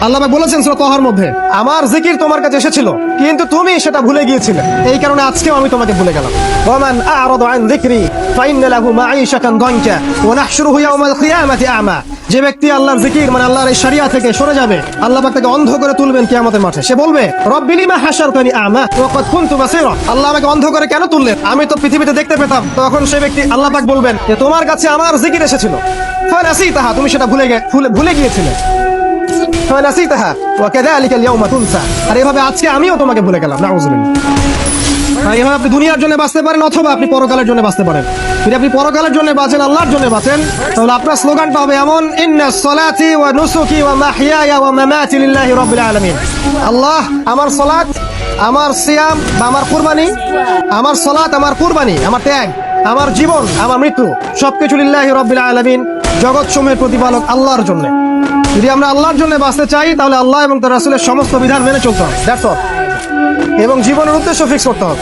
আল্লাহ পাক বলেছেন সূরা তাহার মধ্যে, আমার জিকির তোমার কাছে এসেছিল কিন্তু তুমি সেটা ভুলে গিয়েছিলে, এই কারণে আজকেও আমি তোমাকে ভুলে গেলাম। ওয়ামান আ'রাদা আন যিকরি ফাইন্না লাহু মাঈশাতান দানকা ওয়া নাহশুরুহু ইয়াওমাল কিয়ামাতি আ'মা। যে ব্যক্তি আল্লাহর জিকির মানে আল্লাহর এই শরিয়া থেকে সরে যাবে, আল্লাহ পাক তাকে অন্ধ করে তুলবেন কিয়ামতের মাঠে। সে বলবে, রব্বি লিমা হাশারতানি আ'মা ওয়া ক্বাদ কুনতু বাসীরা। আল্লাহ আমাকে অন্ধ করে কেন তুললেন, আমি তো পৃথিবীতে দেখতে পেতাম। তখন সেই ব্যক্তি আল্লাহ পাক বলবেন যে তোমার কাছে আমার জিকির এসেছিল, ফানাসিতাহা, তুমি সেটা ভুলে গিয়েছিলে। ফানাসিতাহা ওয়া কাযালিকা আল-ইয়াওমা তুনসা। আর এভাবে আজকে আমিও তোমাকে ভুলে গেলাম। নাউযুবিল্লাহ। এইভাবে আপনি দুনিয়ার জন্য বাঁচতে পারেন অথবা আপনি পরকালের জন্য বাঁচতে পারেন। যদি আপনি পরকালের জন্য বাঁচেন, আল্লাহর জন্য বাঁচেন, তাহলে আপনার স্লোগানটা হবে এমন, ইন্নাস সালাতি ওয়া নুসুকি ওয়া মাহইয়ায়া ওয়া মামাতি লিল্লাহি রাব্বিল আলামিন। আল্লাহ, আমার সালাত, আমার সিয়াম বা আমার কুরবানি, আমার সালাত, আমার কুরবানি, আমার ত্যাগ, আমার জীবন, আমার মৃত্যু সবকিছু লিল্লাহি রাব্বিল আলামিন, জগৎ সমূহের প্রতিপালক আল্লাহর জন্য। যদি আমরা আল্লাহর জন্য বাঁচতে চাই তাহলে আল্লাহ এবং তার রাসূলের সমস্ত বিধান মেনে চলতে হবে, দ্যাটস অল। এবং জীবনের উদ্দেশ্য ফিক্স করতে হবে।